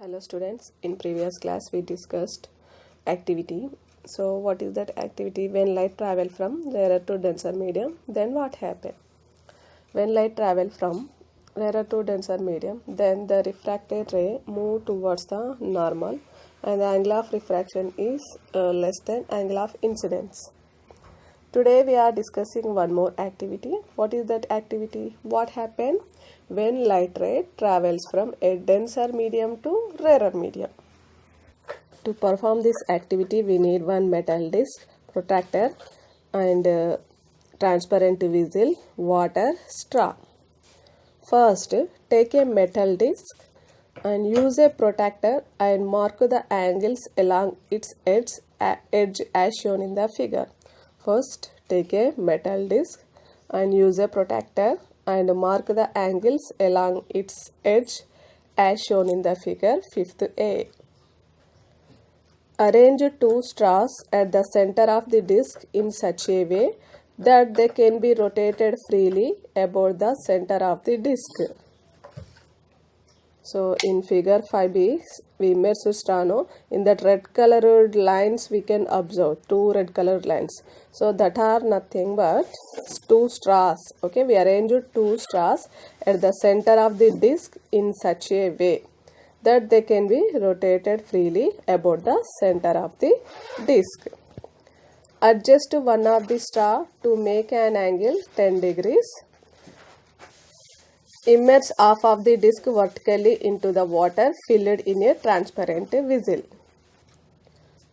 Hello students, in previous class we discussed activity. So what is that activity? When light travel from rarer to denser medium, then what happen? When light travel from rarer to denser medium, then the refracted ray move towards the normal and the angle of refraction is less than angle of incidence. Today we are discussing one more activity. What is that activity? What happens when light ray travels from a denser medium to rarer medium? To perform this activity, we need one metal disc, protractor, and transparent vessel, water, straw. First, take a metal disc and use a protractor and mark the angles along its edge as shown in the figure. First, take a metal disc and use a protractor and mark the angles along its edge as shown in the figure 5th A. Arrange two straws at the center of the disc in such a way that they can be rotated freely about the center of the disc. So in figure 5b, we immerse straw. In that red colored lines we can observe two red colored lines. So that are nothing but two straws. Okay, we arrange two straws at the center of the disc in such a way that they can be rotated freely about the center of the disc. Adjust one of the straw to make an angle 10 degrees. Immerse half of the disc vertically into the water filled in a transparent vessel.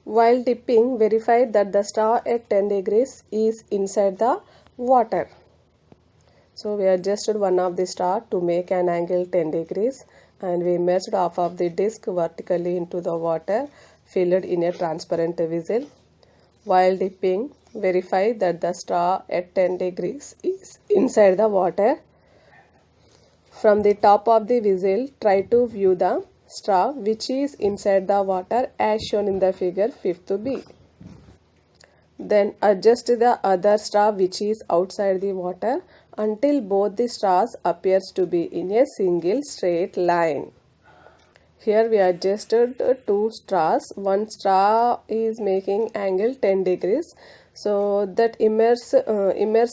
While dipping, verify that the straw at 10 degrees is inside the water. So we adjusted one of the straw to make an angle 10 degrees and we immersed half of the disc vertically into the water filled in a transparent vessel. While dipping, verify that the straw at 10 degrees is inside the water. From the top of the vessel, try to view the straw which is inside the water as shown in the figure 5th B. Then adjust the other straw which is outside the water until both the straws appears to be in a single straight line. Here we adjusted two straws. One straw is making angle 10 degrees. So that immerse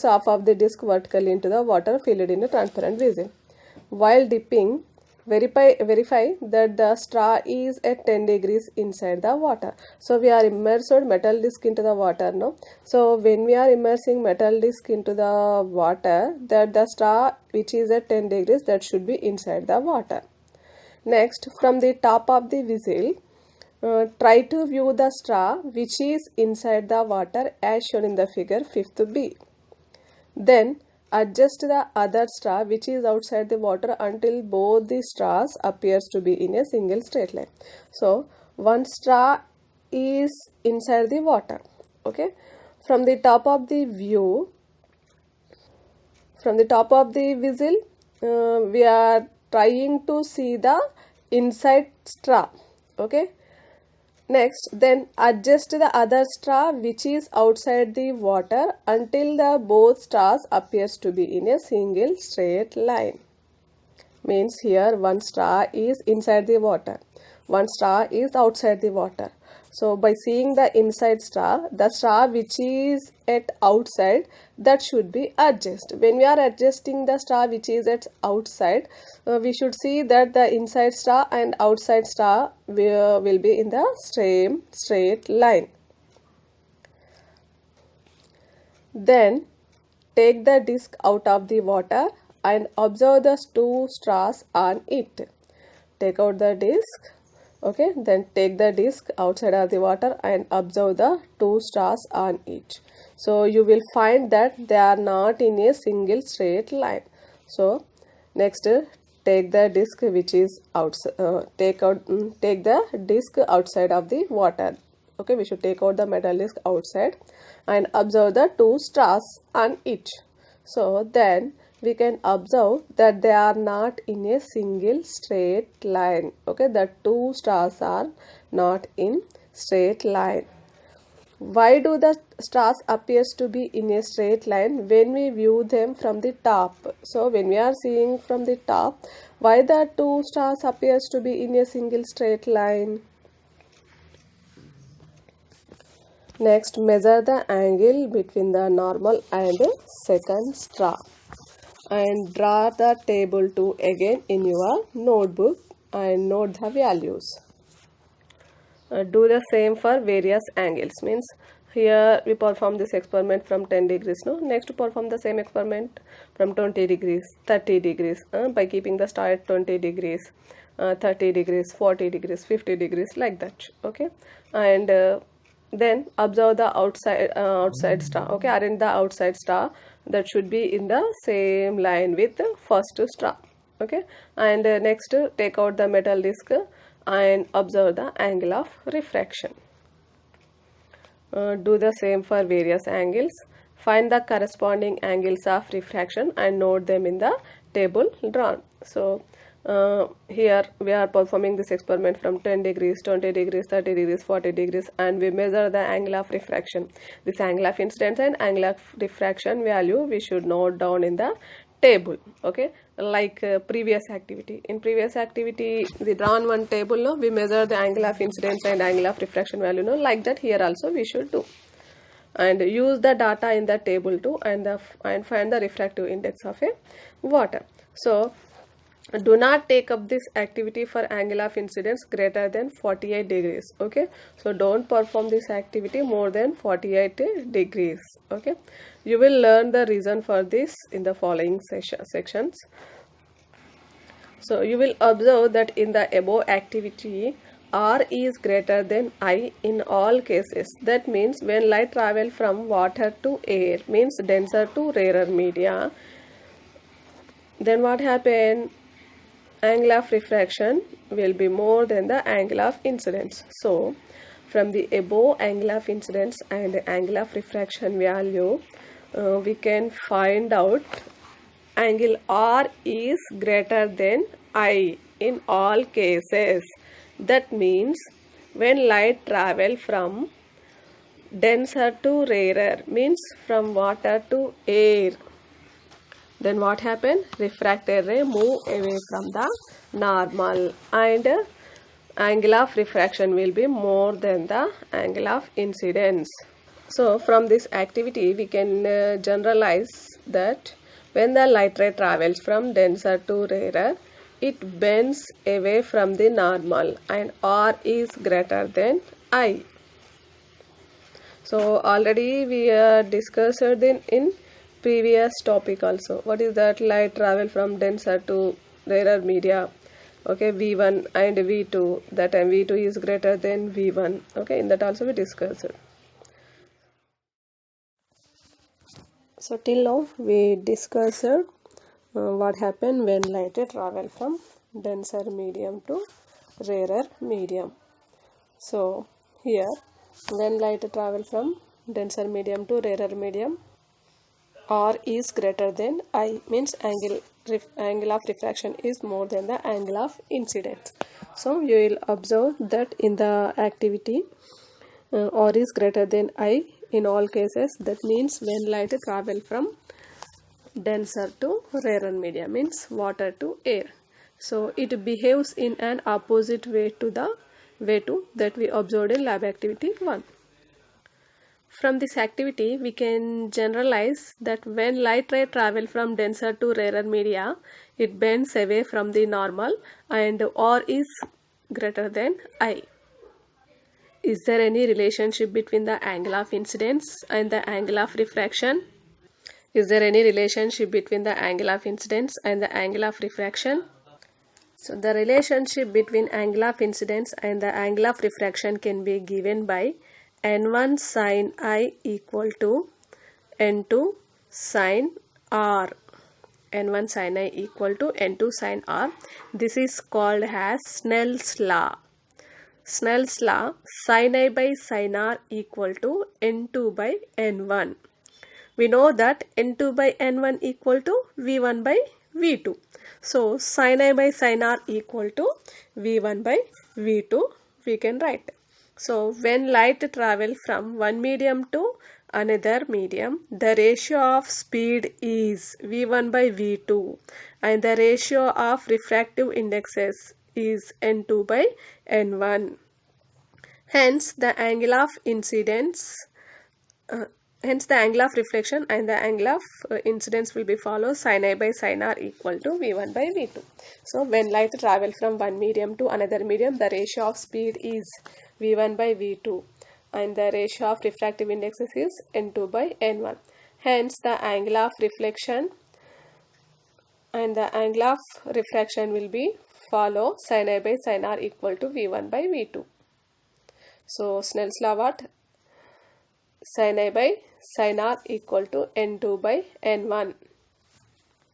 half of the disc vertically into the water filled in a transparent vessel. While dipping, verify that the straw is at 10 degrees inside the water. So we are immersed metal disc into the water now. So when we are immersing metal disc into the water, that the straw which is at 10 degrees that should be inside the water. Next, from the top of the vessel, try to view the straw which is inside the water as shown in the figure 5th B. Then adjust the other straw which is outside the water until both the straws appears to be in a single straight line. So one straw is inside the water. Okay, from the top of the view, from the top of the vessel, we are trying to see the inside straw. Okay, next, then adjust the other straw which is outside the water until the both straws appears to be in a single straight line. Means here one straw is inside the water, one straw is outside the water. So by seeing the inside straw, the straw which is at outside, that should be adjusted. When we are adjusting the straw which is at outside, we should see that the inside straw and outside straw will be in the same straight line. Then take the disc out of the water and observe the two straws on it. Take out the disc. Okay, then take the disc outside of the water and observe the two straws on each. So you will find that they are not in a single straight line. So next, take the disc which is outside. Take the disc outside of the water. Okay, we should take out the metal disc outside and observe the two straws on each. So then we can observe that they are not in a single straight line. Okay, the two straws are not in straight line. Why do the stars appears to be in a straight line when we view them from the top? So when we are seeing from the top, why the two stars appears to be in a single straight line? Next, measure the angle between the normal and second star and draw the table 2 again in your notebook and note the values. Do the same for various angles, means here we perform this experiment from 10 degrees. No, next to perform the same experiment from 20 degrees, 30 degrees, by keeping the star at 20 degrees, 30 degrees, 40 degrees, 50 degrees, like that. Okay, and then observe the outside star. Okay, arrange the outside star that should be in the same line with the first star. Okay, and next take out the metal disc and observe the angle of refraction. Do the same for various angles. Find the corresponding angles of refraction and note them in the table drawn. So here we are performing this experiment from 10 degrees, 20 degrees, 30 degrees, 40 degrees, and we measure the angle of refraction. This angle of incidence and angle of diffraction value we should note down in the table. Okay, like previous activity. In previous activity, we drawn one table. No, we measure the angle of incidence and angle of refraction value. No, like that here also we should do, and use the data in the table too, and find the refractive index of a water. So do not take up this activity for angle of incidence greater than 48 degrees. Okay, so don't perform this activity more than 48 degrees. Okay, you will learn the reason for this in the following sections. So you will observe that in the above activity, R is greater than I in all cases. That means when light travel from water to air, means denser to rarer media, then what happened? Angle of refraction will be more than the angle of incidence. So from the above angle of incidence and the angle of refraction value, we can find out angle R is greater than I in all cases. That means when light travel from denser to rarer, means from water to air, then what happened? Refracted ray move away from the normal, and angle of refraction will be more than the angle of incidence. So from this activity we can generalize that when the light ray travels from denser to rarer, it bends away from the normal and R is greater than I. So already we discussed in previous topic also. What is that? Light travel from denser to rarer media. Okay, V1 and V2. That time V2 is greater than V1. Okay, in that also we discussed. So till now we discussed what happened when light travel from denser medium to rarer medium. So here, when light travel from denser medium to rarer medium, R is greater than I, means angle of refraction is more than the angle of incidence. So you will observe that in the activity R is greater than I in all cases. That means when light travel from denser to rarer media, means water to air. So it behaves in an opposite way to the way to that we observed in lab activity 1. From this activity, we can generalize that when light ray travel from denser to rarer media, it bends away from the normal and R is greater than I. Is there any relationship between the angle of incidence and the angle of refraction? Is there any relationship between the angle of incidence and the angle of refraction? So the relationship between angle of incidence and the angle of refraction can be given by n1 sin I equal to n2 sin R. n1 sin I equal to n2 sin R. This is called as Snell's law. Snell's law, sin I by sin R equal to n2 by n1. We know that n2 by n1 equal to v1 by v2. So sin I by sin R equal to v1 by v2 we can write. So when light travel from one medium to another medium, the ratio of speed is v1 by v2 and the ratio of refractive indexes is n2 by n1. Hence the angle of incidence uh, hence the angle of reflection and the angle of incidence will be follow sin A by sin R equal to v1 by v2. So when light travel from one medium to another medium, the ratio of speed is v1 by v2 and the ratio of refractive indexes is n2 by n1. Hence the angle of reflection and the angle of refraction will be follow sin A by sin R equal to v1 by v2. So Snell's law what? Sin A by sin R equal to n2 by n1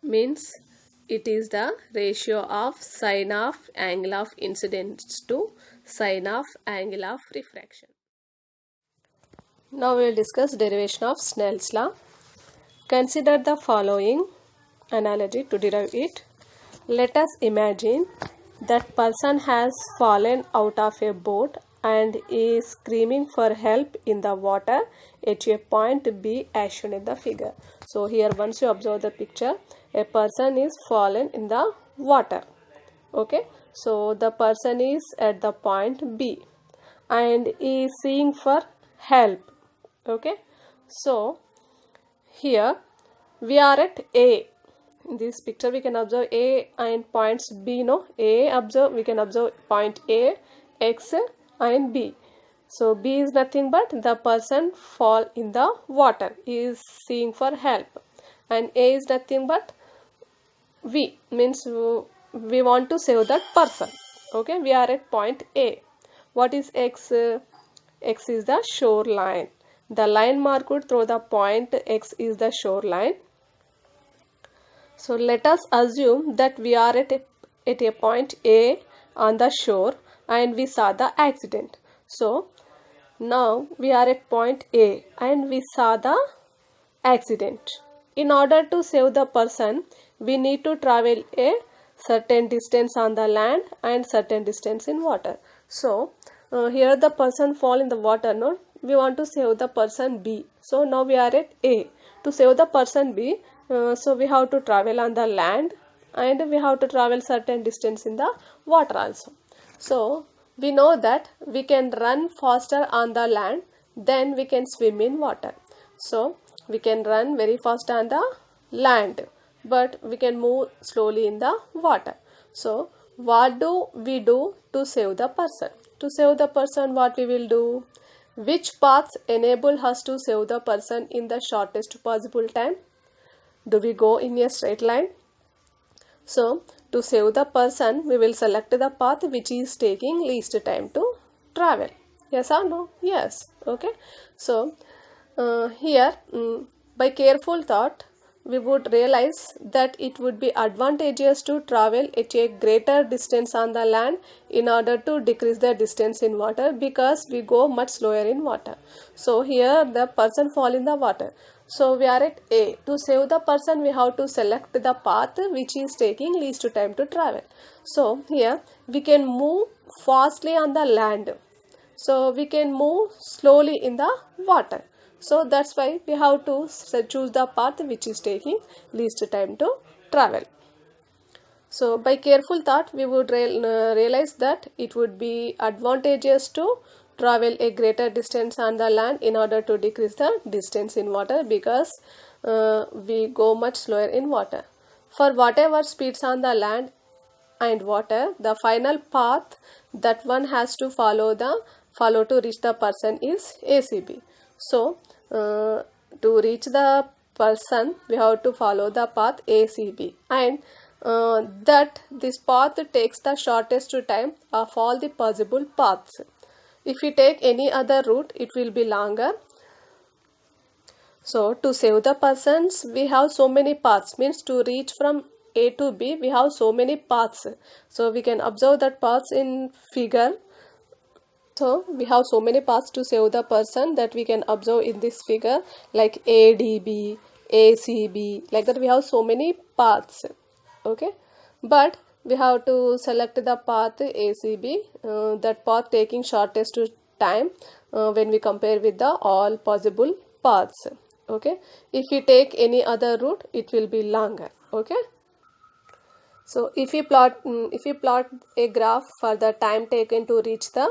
means it is the ratio of sine of angle of incidence to sine of angle of refraction. Now we will discuss derivation of Snell's law. Consider the following analogy to derive it. Let us imagine that person has fallen out of a boat and is screaming for help in the water at a point B as shown in the figure. So here once you observe the picture, a person is fallen in the water. Okay, so the person is at the point B and is seeking for help. Okay, so here we are at A. In this picture we can observe A and points B. No, A observe, we can observe point A, X and B. So B is nothing but the person fall in the water, is seeking for help, and A is nothing but V, means we want to save that person. Okay, we are at point A. What is X? X is the shoreline. The line marked through the point X is the shoreline. So let us assume that we are at a point A on the shore and we saw the accident. So now we are at point A and we saw the accident. In order to save the person, we need to travel a certain distance on the land and certain distance in water. So here the person fall in the water. No, we want to save the person B. So now we are at A. To save the person B, so we have to travel on the land and we have to travel certain distance in the water also. So we know that we can run faster on the land than we can swim in water. So we can run very fast on the land, but we can move slowly in the water. So what do we do to save the person? To save the person, what we will do? Which paths enable us to save the person in the shortest possible time? Do we go in a straight line? So to save the person, we will select the path which is taking least time to travel. Yes or no? Yes. Okay. So here by careful thought we would realize that it would be advantageous to travel at a greater distance on the land in order to decrease the distance in water, because we go much slower in water. So here the person fall in the water. So we are at A. To save the person, we have to select the path which is taking least time to travel. So here we can move fastly on the land. So we can move slowly in the water. So that's why we have to choose the path which is taking least time to travel. So by careful thought, we would realize that it would be advantageous to travel a greater distance on the land in order to decrease the distance in water, because we go much slower in water. For whatever speeds on the land and water, the final path that one has to follow to reach the person is ACB. So to reach the person, we have to follow the path ACB, and that this path takes the shortest time of all the possible paths. If we take any other route, it will be longer. So to save the persons, we have so many paths, means to reach from A to B, we have so many paths. So we can observe that paths in figure. So we have so many paths to save the person that we can observe in this figure, like ADB, ACB, like that we have so many paths. Okay, but we have to select the path ACB, that path taking shortest time when we compare with the all possible paths. Okay, if we take any other route, it will be longer. Okay, so if we plot a graph for the time taken to reach the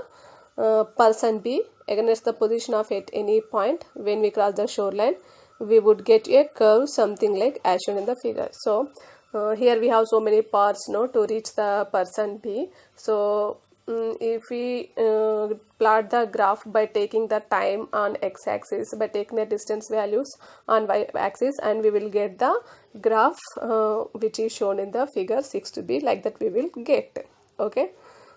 person B against the position of at any point when we cross the shoreline, we would get a curve something like as shown in the figure. So here we have so many paths no to reach the person B. So if we plot the graph by taking the time on x-axis, by taking the distance values on y-axis, and we will get the graph which is shown in the figure 6b, like that we will get. Okay,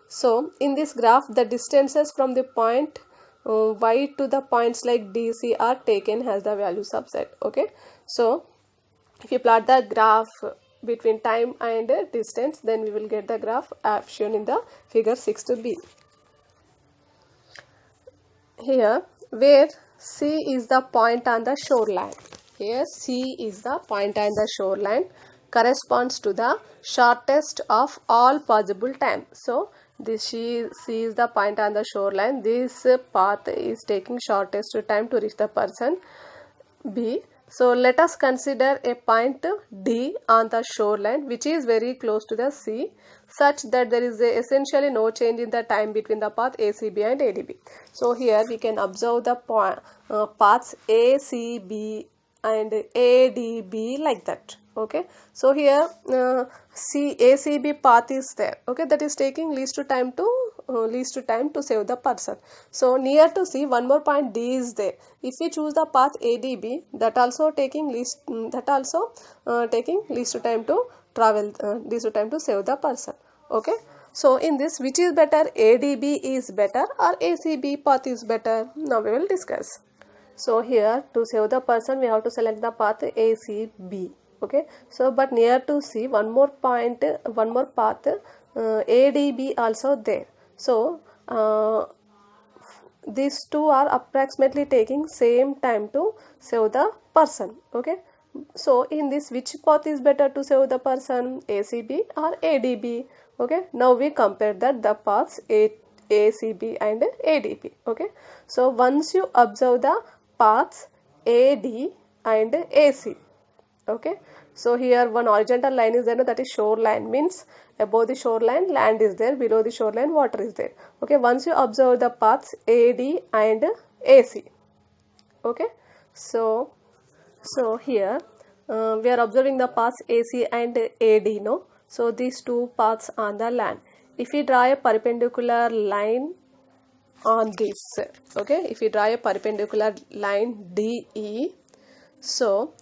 so in this graph the distances from the point y to the points like D, C are taken as the value subset. Okay, so if you plot the graph between time and distance, then we will get the graph shown in the figure 6b. Here where C is the point on the shoreline, here C is the point on the shoreline, corresponds to the shortest of all possible time. So this C is the point on the shoreline. This path is taking shortest time to reach the person B. So let us consider a point D on the shoreline which is very close to the C, such that there is essentially no change in the time between the path ACB and ADB. So here we can observe the paths ACB and ADB like that. Okay, so here ACB path is there. Okay, that is taking least time to save the person. So near to C, one more point D is there. If we choose the path ADB, that also taking least time to travel, least time to save the person. Okay, so in this, which is better, ADB is better or ACB path is better? Now we will discuss. So here to save the person we have to select the path ACB. Okay, so but near to C, one more path ADB also there. So these two are approximately taking same time to save the person. Okay, so in this, which path is better to save the person, ACB or ADB? Okay, now we compare the paths ACB and ADB. Okay, so once you observe the paths AD and AC. Okay, so here one horizontal line is there, that is shoreline, means above the shoreline land is there, below the shoreline water is there. Okay, once you observe the paths AD and AC. Okay, so here we are observing the paths AC and AD, no? So these two paths on the land. If we draw a perpendicular line on this, okay, if we draw a perpendicular line DE, so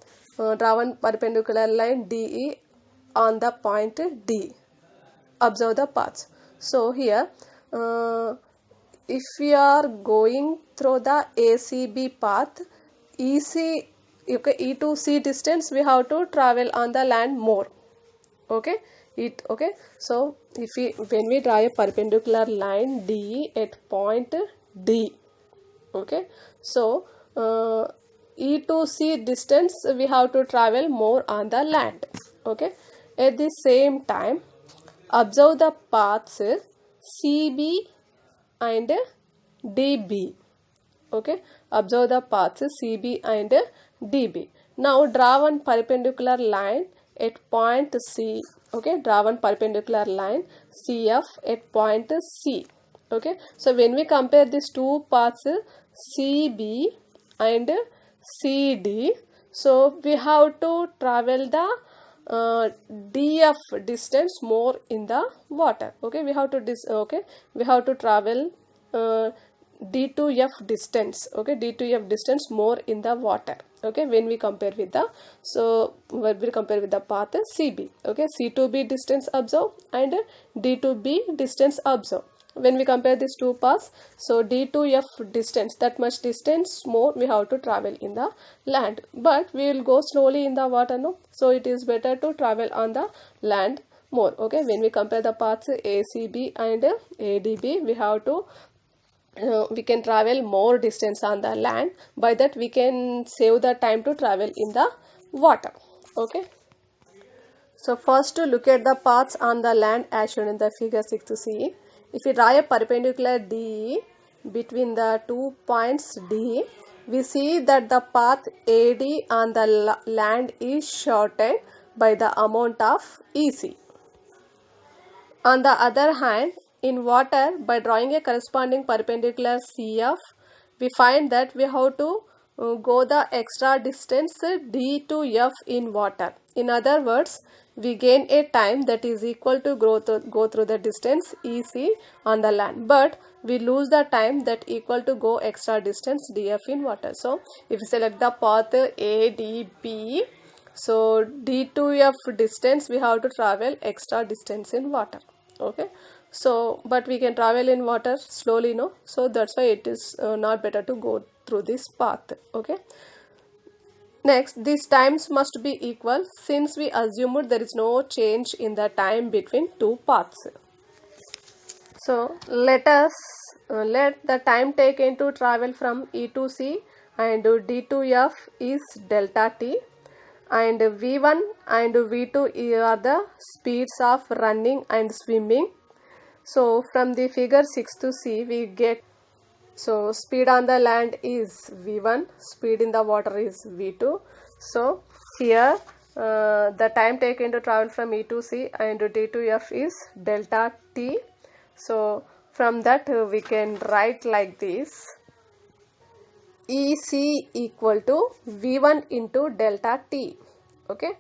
draw one perpendicular line DE on the point D. Observe the paths. So here if we are going through the ACB path, okay, E to C distance we have to travel on the land more. Okay, okay, so when we draw a perpendicular line D at point D, okay, so E to C distance we have to travel more on the land. Okay, at the same time observe the paths CB and DB. Okay, observe the paths CB and DB. Now draw one perpendicular line at point C. Okay, draw one perpendicular line CF at point C. Okay, so when we compare these two paths CB and CD, so we have to travel the DF distance more in the water. Okay, we have to travel D to F distance. Okay, D to F distance more in the water. Okay, when we compare with the path CB. Okay, C to B distance observe and D to B distance observe. When we compare these two paths, so D to F distance, that much distance more we have to travel in the land, but we will go slowly in the water, no? So it is better to travel on the land more. Okay, when we compare the paths ACB and ADB, we have to we can travel more distance on the land. By that we can save the time to travel in the water. Okay, so first to look at the paths on the land as shown in the figure 6c. If we draw a perpendicular DE between the 2 points D, we see that the path AD on the land is shortened by the amount of EC. On the other hand, in water, by drawing a corresponding perpendicular CF, we find that we have to go the extra distance D to F in water. In other words, we gain a time that is equal to go through the distance EC on the land, but we lose the time that equal to go extra distance DF in water. So, if we select the path ADB, so D to F distance we have to travel extra distance in water. Okay, so but we can travel in water slowly, no, so that's why it is not better to go through this path. Okay, next, these times must be equal since we assumed there is no change in the time between two paths. So let the time taken to travel from E to C and D to F is delta t, and V1 and V2 are the speeds of running and swimming. So from the figure 6 to C we get, so speed on the land is V1, speed in the water is V2. So here the time taken to travel from E to C and D to F is delta t. So from that we can write like this: EC equal to V1 into delta t. Okay,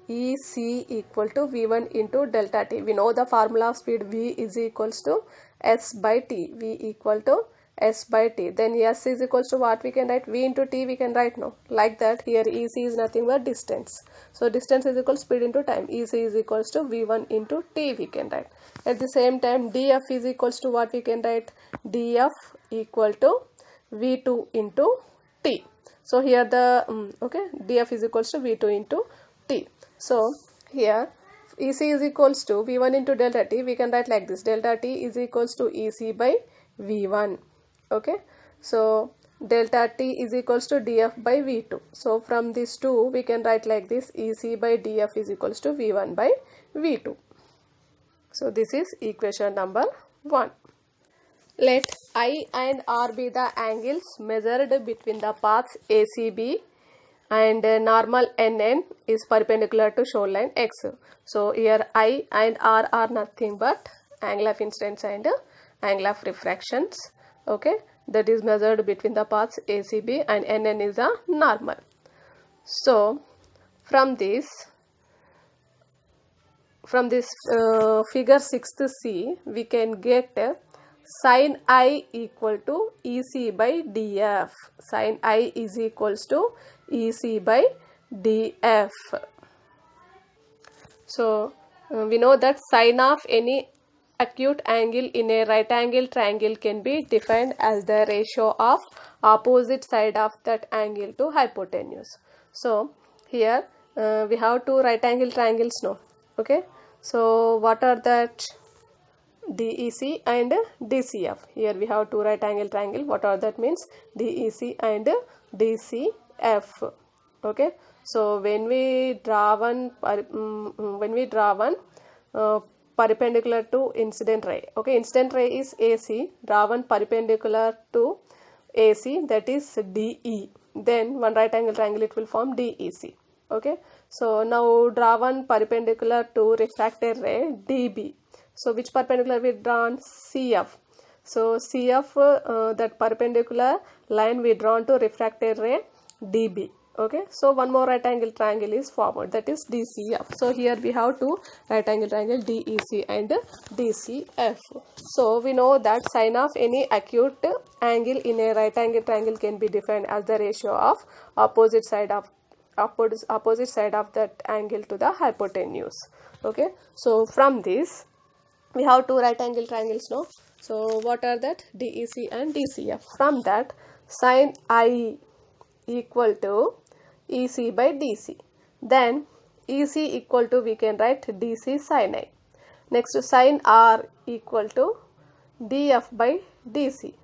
EC equal to V1 into delta t. We know the formula of speed, V is equals to S by T. V equal to S by T. Then S is equals to what we can write? V into T we can write, no? Like that, here EC is nothing but distance. So distance is equal to speed into time. EC is equals to V1 into T we can write. At the same time, DF is equals to what we can write? DF equal to V2 into T. So here the DF is equals to V2 into T. So here EC is equals to V1 into delta T. We can write like this: delta T is equals to EC by V1. Okay. So delta T is equals to DF by V2. So from these two we can write like this: EC by DF is equals to V1 by V2. So this is equation number 1. Let I and R be the angles measured between the paths ACB, and normal NN is perpendicular to shoreline X. So here I and R are nothing but angle of incidence and angle of refractions. Okay, that is measured between the paths ACB, and NN is a normal. So from this figure 6th C we can get sin I equal to EC by DF. Sin I is equals to EC by DF. So we know that sine of any acute angle in a right angle triangle can be defined as the ratio of opposite side of that angle to hypotenuse. So here we have two right angle triangles now. Okay, so what are that? DEC and DCF. Here we have two right angle triangle. What are that means? DEC and DCF. Okay, so when we draw one perpendicular to incident ray. Okay, incident ray is AC. Draw one perpendicular to AC, that is DE. Then one right angle triangle, it will form DEC. Okay, so now draw one perpendicular to refracted ray DB. So which perpendicular we drawn? CF. So CF, that perpendicular line we drawn to refracted ray DB. Okay, so one more right angle triangle is formed, that is DCF. So here we have two right angle triangle, DEC and DCF. So we know that sine of any acute angle in a right angle triangle can be defined as the ratio of opposite side of that angle to the hypotenuse. Okay, so from this we have two right angle triangles now. So what are that? DEC and DCF. From that, sin I equal to EC by DC. Then EC equal to, we can write DC sin I. Next, sin R equal to DF by DC.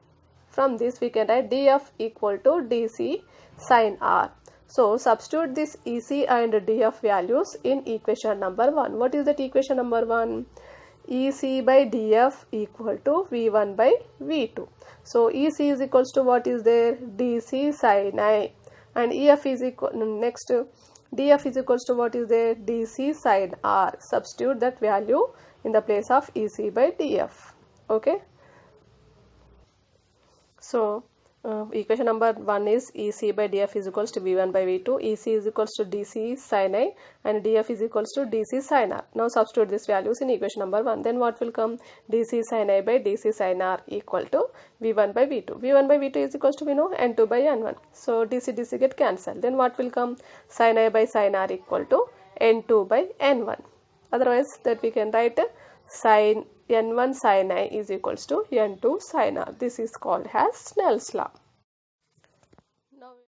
From this we can write DF equal to DC sin R. So substitute this EC and DF values in equation number 1. What is that equation number 1? EC by DF equal to V1 by V2. So EC is equals to what is there? DC sin I, and EF is equal, next DF is equals to what is there? DC sin R. Substitute that value in the place of EC by DF. Okay. So equation number 1 is EC by DF is equals to V1 by V2. EC is equals to DC sin I and DF is equals to DC sin R. Now substitute these values in equation number 1. Then what will come? DC sin I by DC sin R equal to V1 by V2. V1 by V2 is equals to, we know, N2 by N1. So DC get cancelled. Then what will come? Sin I by sin R equal to N2 by N1. Otherwise that we can write sin N1 sin I is equals to N2 sin R. This is called as Snell's law.